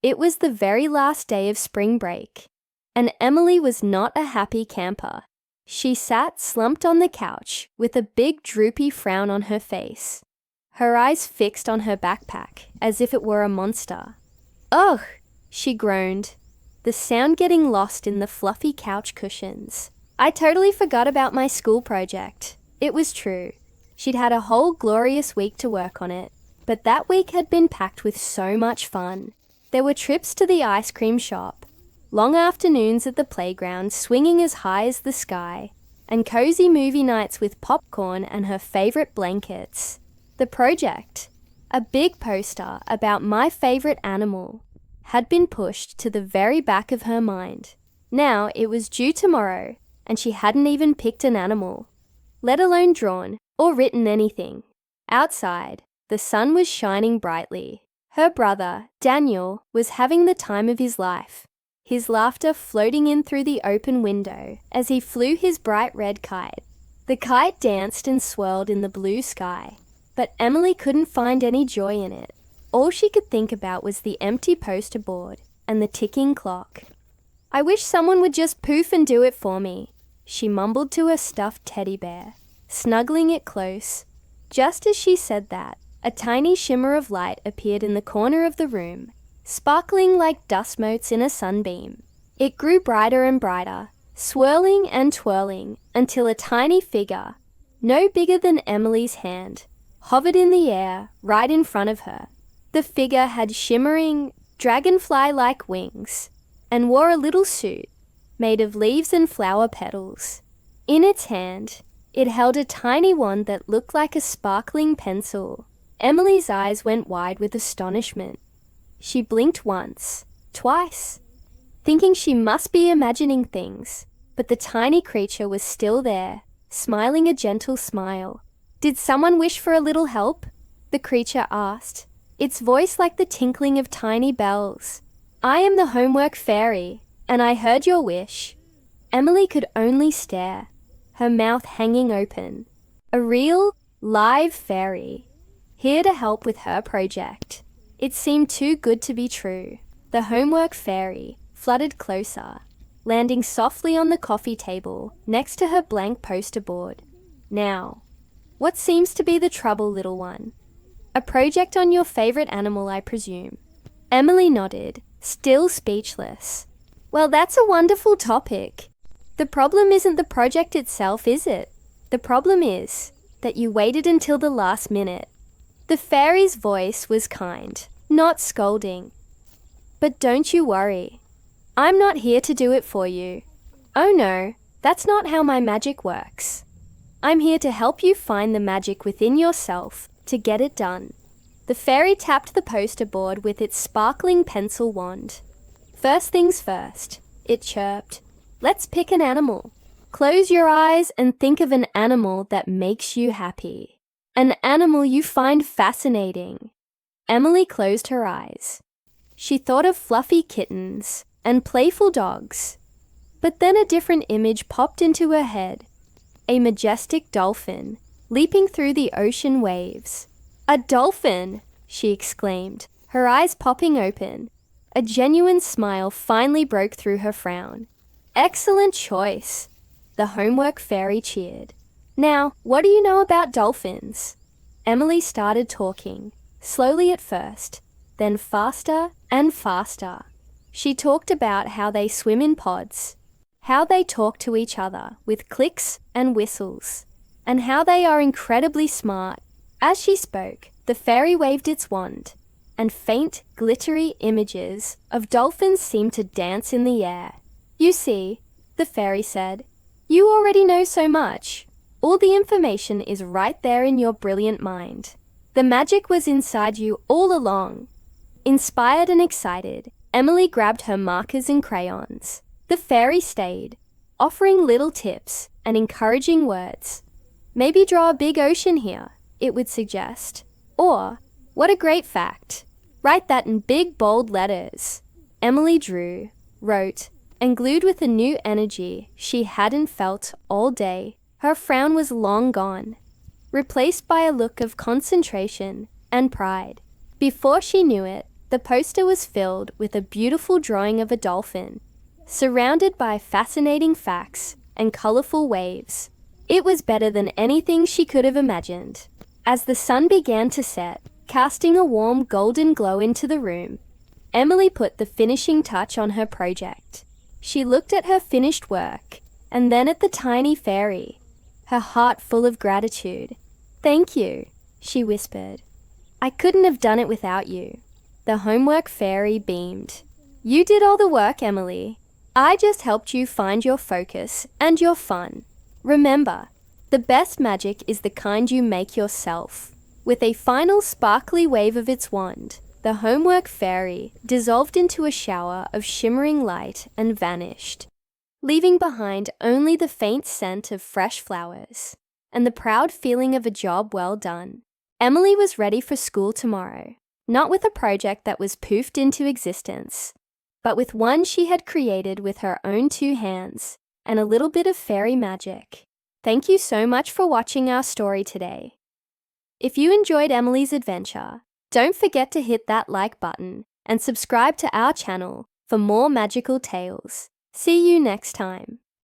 It was the very last day of spring break, and Emily was not a happy camper. She sat slumped on the couch with a big droopy frown on her face, her eyes fixed on her backpack as if it were a monster. "Ugh," she groaned, the sound getting lost in the fluffy couch cushions. I totally forgot about my school project. It was true. She'd had a whole glorious week to work on it, but that week had been packed with so much fun. There were trips to the ice cream shop, long afternoons at the playground swinging as high as the sky, and cozy movie nights with popcorn and her favorite blankets. The project, a big poster about my favorite animal, had been pushed to the very back of her mind. Now it was due tomorrow, and she hadn't even picked an animal, let alone drawn or written anything. Outside, the sun was shining brightly. Her brother, Daniel, was having the time of his life, his laughter floating in through the open window as he flew his bright red kite. The kite danced and swirled in the blue sky, but Emily couldn't find any joy in it. All she could think about was the empty poster board and the ticking clock. "I wish someone would just poof and do it for me," she mumbled to her stuffed teddy bear, snuggling it close. Just as she said that, a tiny shimmer of light appeared in the corner of the room, sparkling like dust motes in a sunbeam. It grew brighter and brighter, swirling and twirling until a tiny figure, no bigger than Emily's hand, hovered in the air right in front of her. The figure had shimmering, dragonfly-like wings and wore a little suit made of leaves and flower petals. In its hand, it held a tiny wand that looked like a sparkling pencil. Emily's eyes went wide with astonishment. She blinked once, twice, thinking she must be imagining things, but the tiny creature was still there, smiling a gentle smile. "Did someone wish for a little help?" the creature asked, its voice like the tinkling of tiny bells. "I am the homework fairy, and I heard your wish." Emily could only stare, her mouth hanging open. A real, live fairy, here to help with her project. It seemed too good to be true. The homework fairy fluttered closer, landing softly on the coffee table next to her blank poster board. "Now, what seems to be the trouble, little one? A project on your favorite animal, I presume." Emily nodded, still speechless. "Well, that's a wonderful topic. The problem isn't the project itself, is it? The problem is that you waited until the last minute." The fairy's voice was kind, not scolding. "But don't you worry. I'm not here to do it for you. Oh no, that's not how my magic works. I'm here to help you find the magic within yourself to get it done." The fairy tapped the poster board with its sparkling pencil wand. "First things first," it chirped. "Let's pick an animal. Close your eyes and think of an animal that makes you happy. An animal you find fascinating." Emily closed her eyes. She thought of fluffy kittens and playful dogs. But then a different image popped into her head. A majestic dolphin, leaping through the ocean waves. "A dolphin!" she exclaimed, her eyes popping open. A genuine smile finally broke through her frown. "Excellent choice!" the homework fairy cheered. "Now, what do you know about dolphins?" Emily started talking, slowly at first, then faster and faster. She talked about how they swim in pods, how they talk to each other with clicks and whistles, and how they are incredibly smart. As she spoke, the fairy waved its wand, and faint, glittery images of dolphins seemed to dance in the air. "You see," the fairy said, "you already know so much. All the information is right there in your brilliant mind. The magic was inside you all along." Inspired and excited, Emily grabbed her markers and crayons. The fairy stayed, offering little tips and encouraging words. "Maybe draw a big ocean here," it would suggest. Or, "What a great fact. Write that in big, bold letters." Emily drew, wrote, and glued with a new energy she hadn't felt all day. Her frown was long gone, replaced by a look of concentration and pride. Before she knew it, The poster was filled with a beautiful drawing of a dolphin, surrounded by fascinating facts and colorful waves. It was better than anything she could have imagined. As the sun began to set, casting a warm golden glow into the room, Emily put the finishing touch on her project. She looked at her finished work, and then at the tiny fairy, her heart full of gratitude. "Thank you," she whispered. "I couldn't have done it without you." The homework fairy beamed. "You did all the work, Emily. I just helped you find your focus and your fun. Remember, the best magic is the kind you make yourself." With a final sparkly wave of its wand, the homework fairy dissolved into a shower of shimmering light and vanished, leaving behind only the faint scent of fresh flowers and the proud feeling of a job well done. Emily was ready for school tomorrow, not with a project that was poofed into existence, but with one she had created with her own 2 hands and a little bit of fairy magic. Thank you so much for watching our story today. If you enjoyed Emily's adventure, don't forget to hit that like button and subscribe to our channel for more magical tales. See you next time.